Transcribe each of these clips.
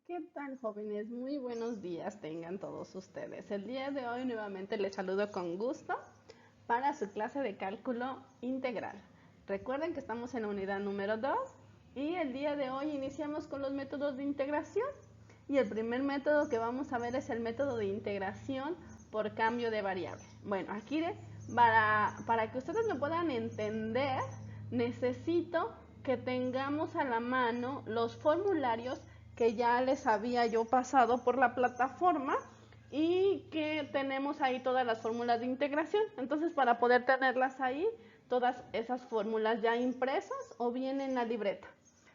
¿Qué tal, jóvenes? Muy buenos días tengan todos ustedes. El día de hoy nuevamente les saludo con gusto para su clase de cálculo integral. Recuerden que estamos en la unidad número 2 y el día de hoy iniciamos con los métodos de integración. Y el primer método que vamos a ver es el método de integración por cambio de variable. Bueno, aquí para que ustedes me puedan entender, necesito que tengamos a la mano los formularios que ya les había yo pasado por la plataforma y que tenemos ahí todas las fórmulas de integración. Entonces, para poder tenerlas ahí, todas esas fórmulas ya impresas o bien en la libreta.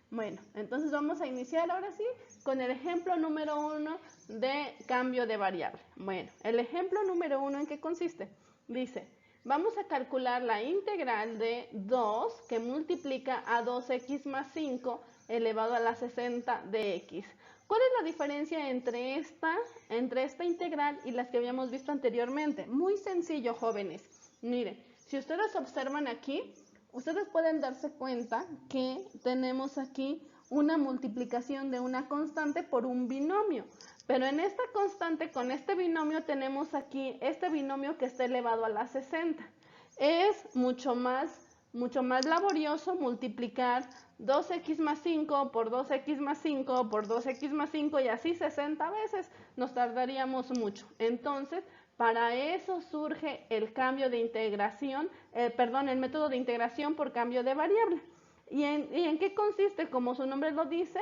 Bueno, entonces vamos a iniciar ahora sí con el ejemplo número 1 de cambio de variable. Bueno, el ejemplo número 1, ¿en qué consiste? Dice, vamos a calcular la integral de 2 que multiplica a 2x más 5 elevado a la 60 de x. ¿Cuál es la diferencia entre esta integral y las que habíamos visto anteriormente? Muy sencillo, jóvenes. Miren, si ustedes observan aquí, ustedes pueden darse cuenta que tenemos aquí una multiplicación de una constante por un binomio. Pero en esta constante, con este binomio, tenemos aquí este binomio que está elevado a la 60. Es mucho más laborioso multiplicar 2x más 5 por 2x más 5 por 2x más 5 y así 60 veces. Nos tardaríamos mucho. Entonces, para eso surge el cambio de integración, el método de integración por cambio de variable. ¿Y en qué consiste? Como su nombre lo dice,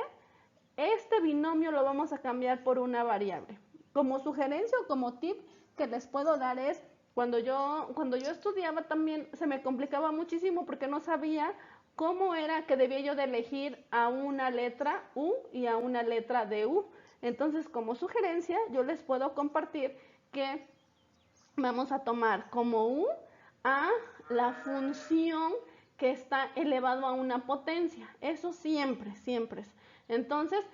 este binomio lo vamos a cambiar por una variable. Como sugerencia o como tip que les puedo dar es, cuando yo estudiaba también se me complicaba muchísimo porque no sabía cómo era que debía yo de elegir a una letra U y a una letra de U. Entonces, como sugerencia, yo les puedo compartir que vamos a tomar como U a la función que está elevado a una potencia. Eso siempre, siempre. Entonces,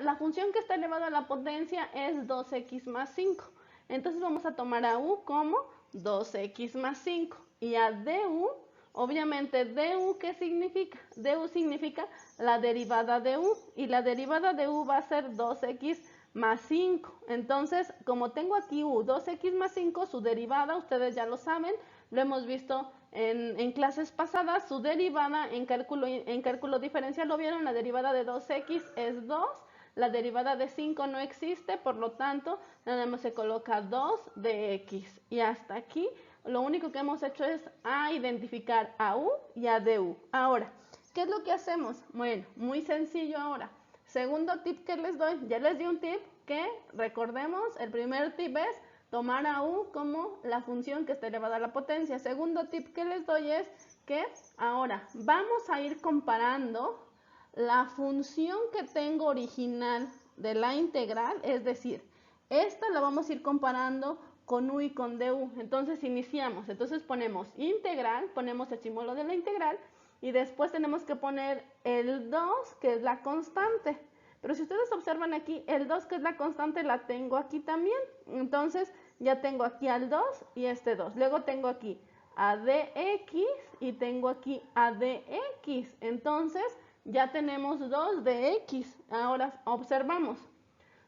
la función que está elevada a la potencia es 2x más 5. Entonces vamos a tomar a U como 2x más 5. Y a du, obviamente du, ¿qué significa? Du significa la derivada de U. Y la derivada de U va a ser 2x más 5. Entonces, como tengo aquí U, 2x más 5, su derivada, ustedes ya lo saben, lo hemos visto en clases pasadas, su derivada en cálculo diferencial, ¿lo vieron? La derivada de 2x es 2, la derivada de 5 no existe, por lo tanto, nada más se coloca 2 de x. Y hasta aquí, lo único que hemos hecho es identificar a U y a du. Ahora, ¿qué es lo que hacemos? Bueno, muy sencillo ahora. Segundo tip que les doy, ya les di un tip que recordemos, el primer tip es tomar a U como la función que está elevada a la potencia. Segundo tip que les doy es que ahora vamos a ir comparando la función que tengo original de la integral, es decir, esta la vamos a ir comparando con U y con du. Entonces iniciamos, entonces ponemos integral, ponemos el símbolo de la integral y después tenemos que poner el 2, que es la constante. Pero si ustedes observan aquí, el 2, que es la constante, la tengo aquí también. Entonces ya tengo aquí al 2 y este 2. Luego tengo aquí a dx y tengo aquí a dx. Entonces ya tenemos 2 de x. Ahora observamos.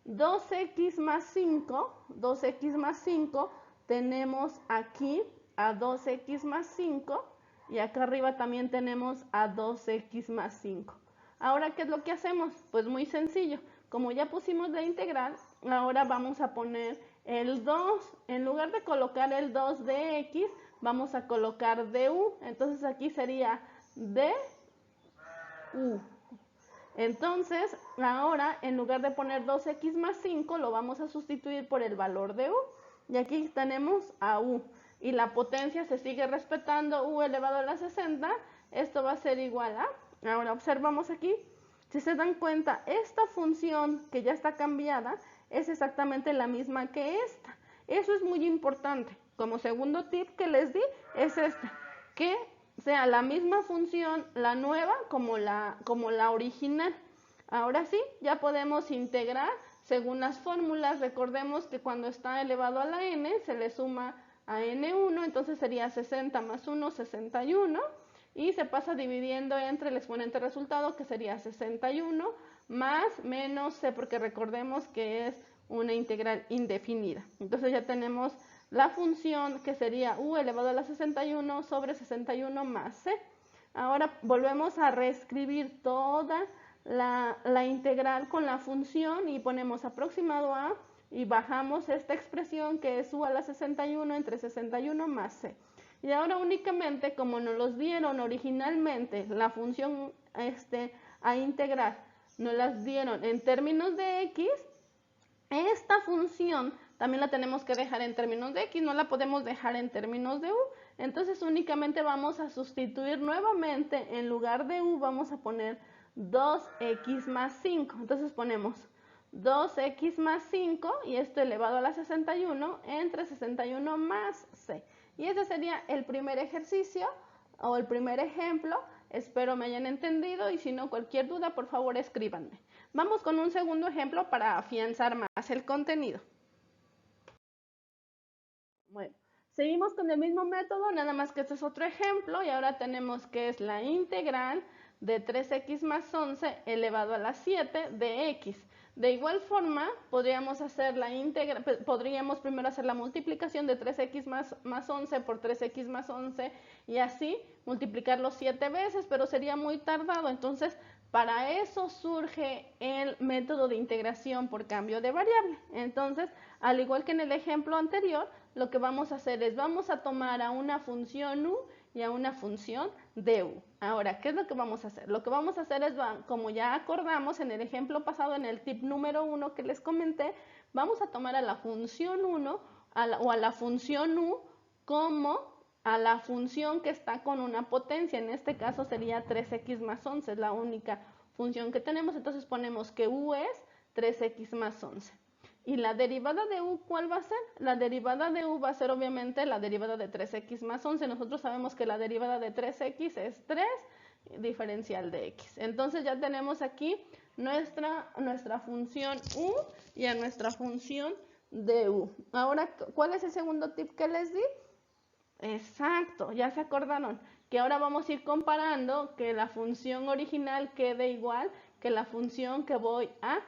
2x más 5, 2x más 5, tenemos aquí a 2x más 5 y acá arriba también tenemos a 2x más 5. Ahora, ¿qué es lo que hacemos? Pues muy sencillo. Como ya pusimos la integral, ahora vamos a poner el 2. En lugar de colocar el 2 de x, vamos a colocar du. Entonces aquí sería du. Entonces, ahora, en lugar de poner 2x más 5, lo vamos a sustituir por el valor de u. Y aquí tenemos a u. Y la potencia se sigue respetando, u elevado a la 60. Esto va a ser igual a... Ahora observamos aquí. Si se dan cuenta, esta función que ya está cambiada es exactamente la misma que esta. Eso es muy importante. Como segundo tip que les di es este, que sea la misma función, la nueva, como la original. Ahora sí, ya podemos integrar según las fórmulas. Recordemos que cuando está elevado a la n, se le suma a n1, entonces sería 60 más 1, 61. y se pasa dividiendo entre el exponente resultado, que sería 61 más menos c, porque recordemos que es una integral indefinida. Entonces ya tenemos la función que sería u elevado a la 61 sobre 61 más c. Ahora volvemos a reescribir toda la integral con la función y ponemos aproximado a y bajamos esta expresión que es u a la 61 entre 61 más c. Y ahora únicamente como nos los dieron originalmente la función a integrar, nos las dieron en términos de x, esta función también la tenemos que dejar en términos de x, no la podemos dejar en términos de u. Entonces únicamente vamos a sustituir nuevamente, en lugar de u vamos a poner 2x más 5. Entonces ponemos 2x más 5 y esto elevado a la 61 entre 61 más c. Y ese sería el primer ejercicio o el primer ejemplo. Espero me hayan entendido y si no, cualquier duda, por favor, escríbanme. Vamos con un segundo ejemplo para afianzar más el contenido. Bueno, seguimos con el mismo método, nada más que este es otro ejemplo y ahora tenemos que es la integral de 3x más 11 elevado a la 7 de x. De igual forma, podríamos hacer la integral, podríamos primero hacer la multiplicación de 3x más 11 por 3x más 11 y así multiplicarlo 7 veces, pero sería muy tardado. Entonces, para eso surge el método de integración por cambio de variable. Entonces, al igual que en el ejemplo anterior, lo que vamos a hacer es, vamos a tomar a una función u y a una función de u. Ahora, ¿qué es lo que vamos a hacer? Lo que vamos a hacer es, como ya acordamos en el ejemplo pasado, en el tip número 1 que les comenté, vamos a tomar a la función 1 o a la función u como a la función que está con una potencia. En este caso sería 3x más 11, es la única función que tenemos. Entonces ponemos que u es 3x más 11. ¿Y la derivada de u cuál va a ser? La derivada de u va a ser obviamente la derivada de 3x más 11. Nosotros sabemos que la derivada de 3x es 3 diferencial de x. Entonces ya tenemos aquí nuestra función u y a nuestra función de u. Ahora, ¿cuál es el segundo tip que les di? Exacto, ya se acordaron que ahora vamos a ir comparando que la función original quede igual que la función que voy a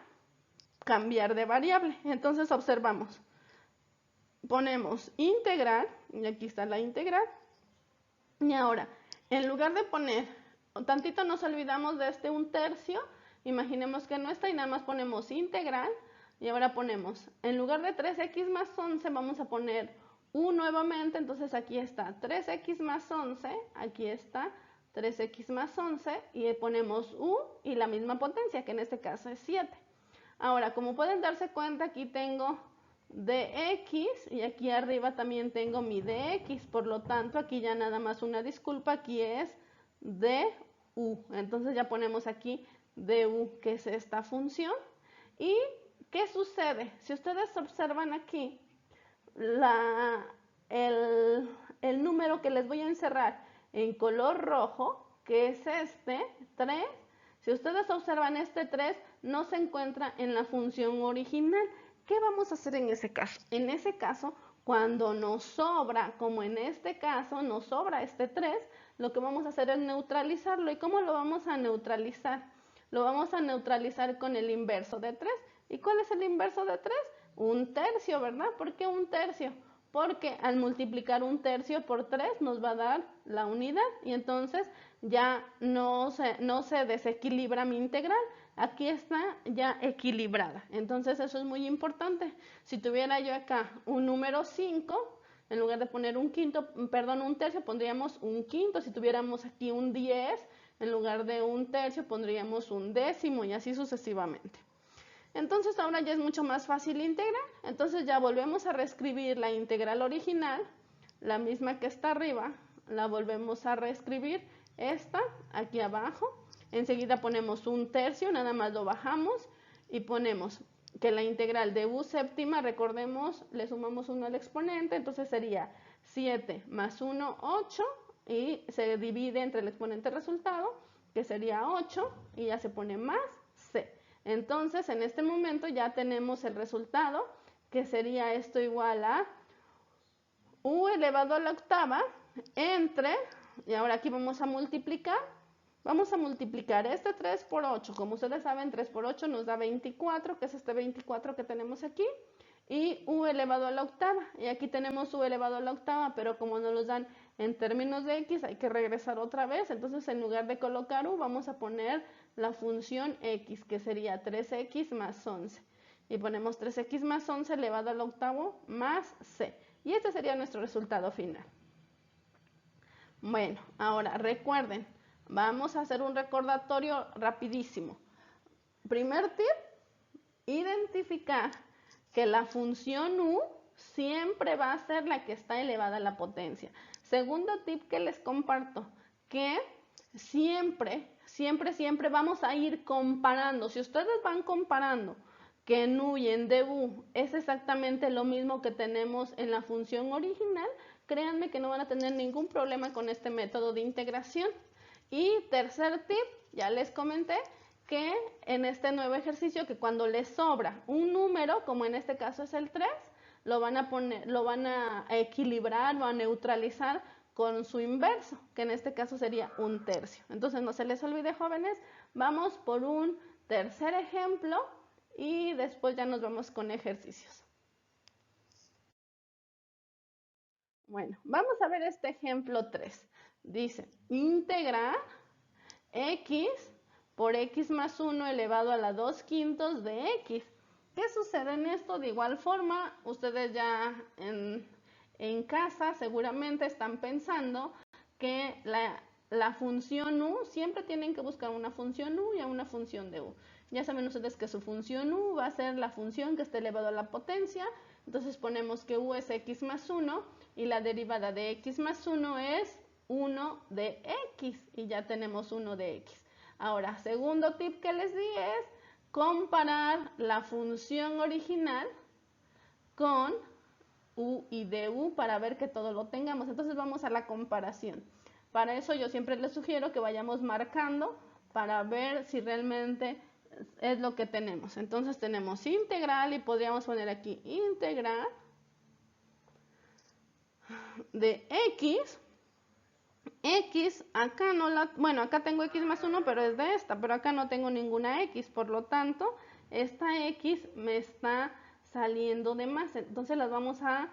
cambiar de variable. Entonces observamos, ponemos integral, y aquí está la integral, y ahora, en lugar de poner, tantito nos olvidamos de este 1/3, imaginemos que no está y nada más ponemos integral, y ahora ponemos, en lugar de 3x más 11, vamos a poner u nuevamente, entonces aquí está 3x más 11, aquí está 3x más 11, y ponemos u y la misma potencia, que en este caso es 7. Ahora, como pueden darse cuenta, aquí tengo dx y aquí arriba también tengo mi dx, por lo tanto aquí ya nada más una disculpa, aquí es du. Entonces ya ponemos aquí du, que es esta función. ¿Y qué sucede? Si ustedes observan aquí, el número que les voy a encerrar en color rojo, que es este, 3, si ustedes observan este 3, no se encuentra en la función original. ¿Qué vamos a hacer en ese caso? En ese caso, cuando nos sobra, como en este caso, nos sobra este 3, lo que vamos a hacer es neutralizarlo. ¿Y cómo lo vamos a neutralizar? Lo vamos a neutralizar con el inverso de 3. ¿Y cuál es el inverso de 3? 1/3, ¿verdad? ¿Por qué 1/3? Porque al multiplicar 1/3 por 3 nos va a dar la unidad y entonces ya no se desequilibra mi integral. Aquí está ya equilibrada. Entonces eso es muy importante. Si tuviera yo acá un número 5, en lugar de poner un 1/3, pondríamos un 1/5. Si tuviéramos aquí un 10, en lugar de 1/3, pondríamos un 10 y así sucesivamente. Entonces ahora ya es mucho más fácil integrar. Entonces ya volvemos a reescribir la integral original, la misma que está arriba, la volvemos a reescribir, esta aquí abajo. Enseguida ponemos 1/3, nada más lo bajamos y ponemos que la integral de u séptima, recordemos, le sumamos 1 al exponente, entonces sería 7 más 1, 8, y se divide entre el exponente resultado, que sería 8, y ya se pone más c. Entonces, en este momento ya tenemos el resultado, que sería esto igual a u elevado a la octava entre y ahora aquí vamos a multiplicar. Vamos a multiplicar este 3 por 8. Como ustedes saben, 3 por 8 nos da 24, que es este 24 que tenemos aquí. Y u elevado a la octava. Y aquí tenemos u elevado a la octava, pero como nos los dan en términos de x, hay que regresar otra vez. Entonces, en lugar de colocar u, vamos a poner la función x, que sería 3x más 11. Y ponemos 3x más 11 elevado al octavo más c. Y este sería nuestro resultado final. Bueno, ahora recuerden, vamos a hacer un recordatorio rapidísimo. Primer tip, identificar que la función u siempre va a ser la que está elevada a la potencia. Segundo tip que les comparto, que siempre vamos a ir comparando. Si ustedes van comparando que en u y en du es exactamente lo mismo que tenemos en la función original, créanme que no van a tener ningún problema con este método de integración. Y tercer tip, ya les comenté, que en este nuevo ejercicio, que cuando les sobra un número, como en este caso es el 3, lo van a equilibrar o a neutralizar con su inverso, que en este caso sería un tercio. Entonces no se les olvide, jóvenes, vamos por un tercer ejemplo y después ya nos vamos con ejercicios. Bueno, vamos a ver este ejemplo 3. Dice, integrar x por x más 1 elevado a la 2 quintos de x. ¿Qué sucede en esto? De igual forma, ustedes ya en casa seguramente están pensando que la función u, siempre tienen que buscar una función u y una función de u. Ya saben ustedes que su función u va a ser la función que esté elevado a la potencia. Entonces ponemos que u es x más 1 y la derivada de x más 1 es 1 de x y ya tenemos 1 de x. Ahora, segundo tip que les di es comparar la función original con u y du para ver que todo lo tengamos. Entonces vamos a la comparación. Para eso yo siempre les sugiero que vayamos marcando para ver si realmente es lo que tenemos. Entonces tenemos integral y podríamos poner aquí integral de x. X, acá no la, bueno, acá tengo x más 1, pero es de esta, pero acá no tengo ninguna x, por lo tanto, esta x me está saliendo de más, entonces las vamos a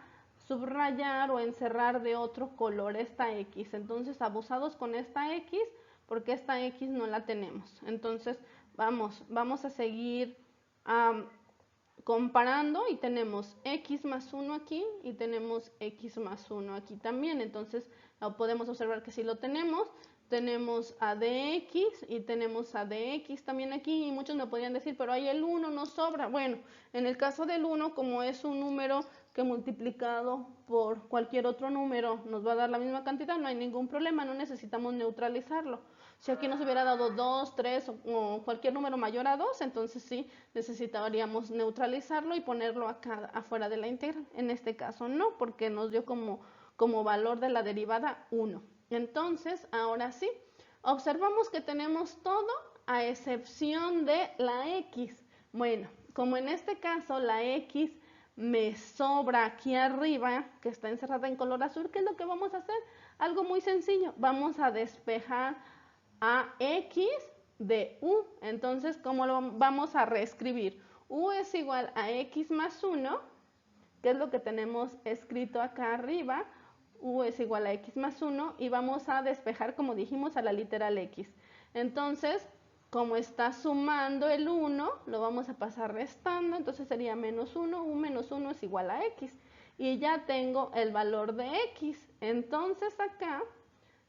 subrayar o encerrar de otro color esta x, entonces abusados con esta x, porque esta x no la tenemos, entonces vamos a seguir comparando y tenemos x más 1 aquí y tenemos x más 1 aquí también, entonces podemos observar que si lo tenemos a de x y tenemos a de x también aquí y muchos me podrían decir, pero ahí el 1 nos sobra. Bueno, en el caso del 1, como es un número que multiplicado por cualquier otro número nos va a dar la misma cantidad, no hay ningún problema, no necesitamos neutralizarlo. Si aquí nos hubiera dado 2, 3 o cualquier número mayor a 2, entonces sí necesitaríamos neutralizarlo y ponerlo acá afuera de la integral. En este caso no, porque nos dio como valor de la derivada 1. Entonces, ahora sí, observamos que tenemos todo a excepción de la x. Bueno, como en este caso la x me sobra aquí arriba, que está encerrada en color azul, ¿qué es lo que vamos a hacer? Algo muy sencillo, vamos a despejar a x de u. Entonces, ¿cómo lo vamos a reescribir? U es igual a x más 1, que es lo que tenemos escrito acá arriba. U es igual a x más 1 y vamos a despejar, como dijimos, a la literal x. Entonces, como está sumando el 1, lo vamos a pasar restando, entonces sería menos 1, u menos 1 es igual a x. Y ya tengo el valor de x. Entonces acá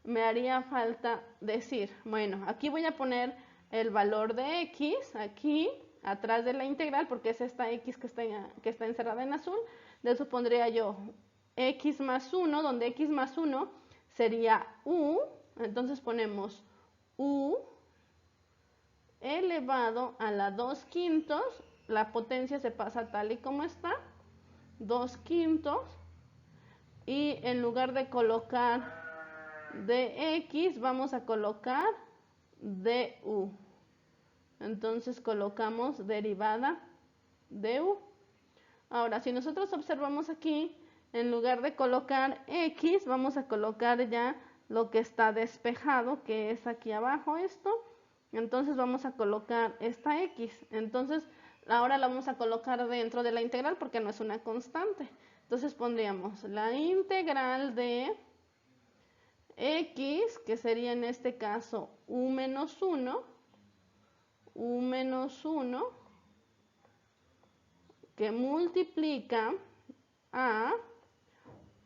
me haría falta decir, bueno, aquí voy a poner el valor de x, aquí atrás de la integral, porque es esta x que está encerrada en azul. De eso pondría yo x más 1, donde x más 1 sería u, entonces ponemos u elevado a la 2 quintos, la potencia se pasa tal y como está, 2 quintos, y en lugar de colocar de x vamos a colocar du. Entonces colocamos derivada de u. Ahora, si nosotros observamos aquí, en lugar de colocar x, vamos a colocar ya lo que está despejado, que es aquí abajo esto. Entonces vamos a colocar esta x. Entonces ahora la vamos a colocar dentro de la integral porque no es una constante. Entonces pondríamos la integral de x, que sería en este caso u menos 1, que multiplica a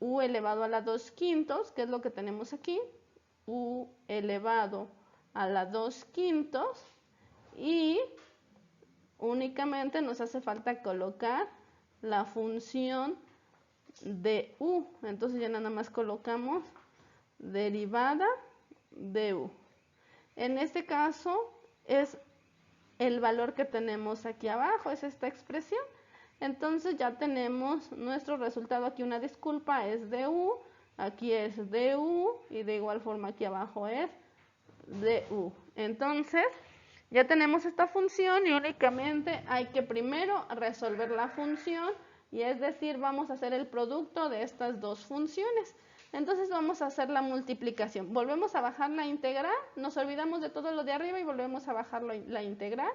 u elevado a la 2/5, que es lo que tenemos aquí, u elevado a la 2/5, y únicamente nos hace falta colocar la función de u. Entonces ya nada más colocamos derivada de u. En este caso es el valor que tenemos aquí abajo, es esta expresión. Entonces ya tenemos nuestro resultado. Aquí una disculpa, es du, aquí es du y de igual forma aquí abajo es du. Entonces ya tenemos esta función y únicamente hay que primero resolver la función, y es decir, vamos a hacer el producto de estas dos funciones. Entonces vamos a hacer la multiplicación. Volvemos a bajar la integral, nos olvidamos de todo lo de arriba y volvemos a bajar la integral.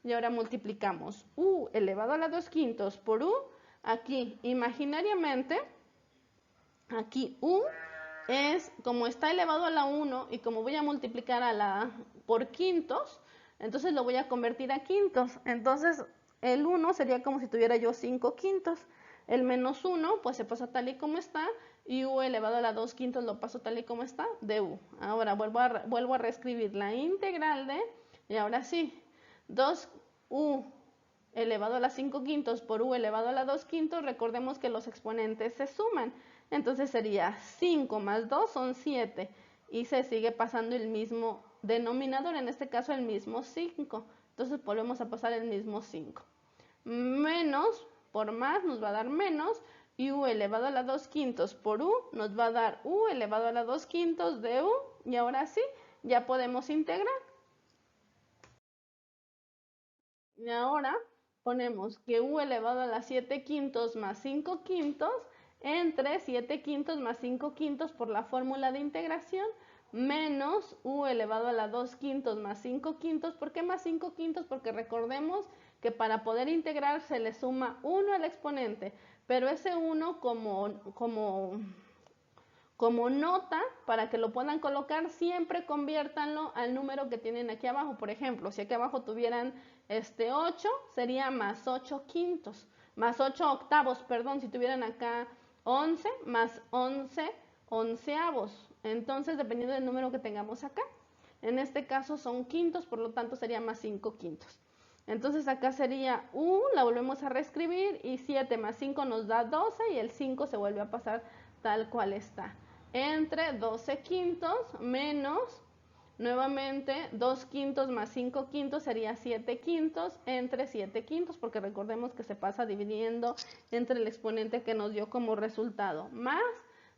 Y ahora multiplicamos u elevado a la 2/5 por u. Aquí imaginariamente, aquí u es, como está elevado a la 1 y como voy a multiplicar a la por quintos, entonces lo voy a convertir a quintos. Entonces el 1 sería como si tuviera yo 5/5. El menos 1 pues se pasa tal y como está, y u elevado a la 2/5 lo paso tal y como está, de u. Ahora vuelvo a reescribir la integral de, y ahora sí, 2u elevado a la 5/5 por u elevado a la 2/5, recordemos que los exponentes se suman. Entonces sería 5 más 2 son 7, y se sigue pasando el mismo denominador, en este caso el mismo 5. Entonces volvemos a pasar el mismo 5. Menos por más nos va a dar menos, y u elevado a la 2/5 por u nos va a dar u elevado a la 2/5 de u, y ahora sí, ya podemos integrar. Y ahora ponemos que u elevado a la 7/5 más 5/5 entre 7/5 más 5/5 por la fórmula de integración, menos u elevado a la 2/5 más 5/5. ¿Por qué más 5/5? Porque recordemos que para poder integrar se le suma 1 al exponente, pero ese 1 como nota, para que lo puedan colocar, siempre conviértanlo al número que tienen aquí abajo. Por ejemplo, si aquí abajo tuvieran 8, sería más 8/5, más 8 octavos, perdón. Si tuvieran acá 11, más 11 onceavos. Entonces, dependiendo del número que tengamos acá. En este caso son quintos, por lo tanto sería más 5/5. Entonces acá sería u, la volvemos a reescribir, y 7 más 5 nos da 12, y el 5 se vuelve a pasar tal cual está. Entre 12/5 menos, nuevamente 2/5 más 5/5 sería 7/5 entre 7/5, porque recordemos que se pasa dividiendo entre el exponente que nos dio como resultado, más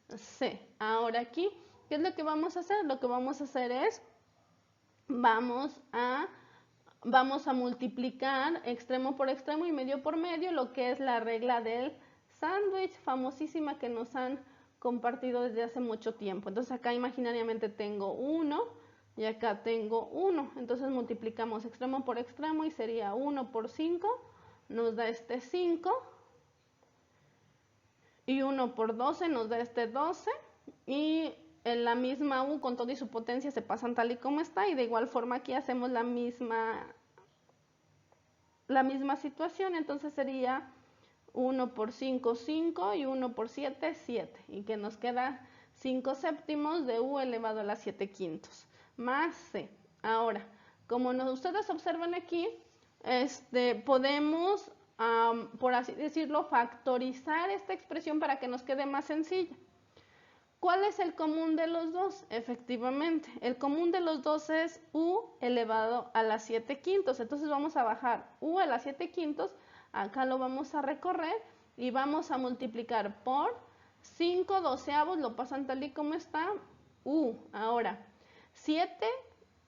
c. Ahora aquí, ¿qué es lo que vamos a hacer? Lo que vamos a hacer es, vamos a multiplicar extremo por extremo y medio por medio, lo que es la regla del sándwich, famosísima, que nos han compartido desde hace mucho tiempo. Entonces acá imaginariamente tengo 1 y acá tengo 1. Entonces multiplicamos extremo por extremo y sería 1 por 5, nos da este 5. Y 1 por 12 nos da este 12. Y en la misma u con todo y su potencia se pasan tal y como está. Y de igual forma aquí hacemos la misma situación. Entonces sería 1 por 5, 5, y 1 por 7, 7. Y que nos queda 5/7 de u elevado a la 7/5 más c. Ahora, como ustedes observan aquí, podemos, por así decirlo, factorizar esta expresión para que nos quede más sencilla. ¿Cuál es el común de los dos? Efectivamente, el común de los dos es u elevado a la 7/5. Entonces vamos a bajar u a la 7/5, acá lo vamos a recorrer y vamos a multiplicar por 5/12, lo pasan tal y como está, u. Ahora, 7,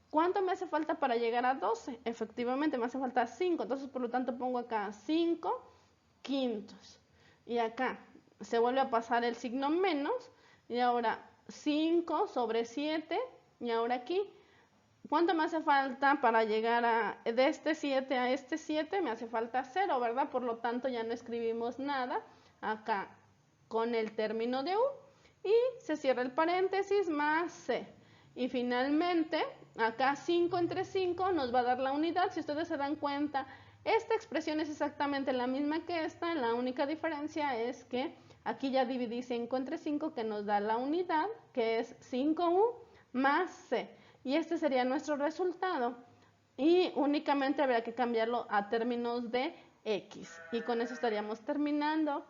¿cuánto me hace falta para llegar a 12? Efectivamente me hace falta 5, entonces por lo tanto pongo acá 5/5. Y acá se vuelve a pasar el signo menos, y ahora 5 sobre 7. Y ahora aquí, ¿cuánto me hace falta para llegar de este 7 a este 7? Me hace falta 0, ¿verdad? Por lo tanto, ya no escribimos nada acá con el término de U. Y se cierra el paréntesis más C. Y finalmente, acá 5 entre 5 nos va a dar la unidad. Si ustedes se dan cuenta, esta expresión es exactamente la misma que esta. La única diferencia es que aquí ya dividí 5 entre 5, que nos da la unidad, que es 5U más C. Y este sería nuestro resultado. Y únicamente habría que cambiarlo a términos de X. Y con eso estaríamos terminando.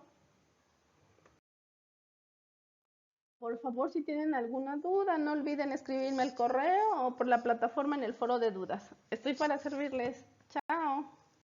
Por favor, si tienen alguna duda, no olviden escribirme al correo o por la plataforma en el foro de dudas. Estoy para servirles. Chao.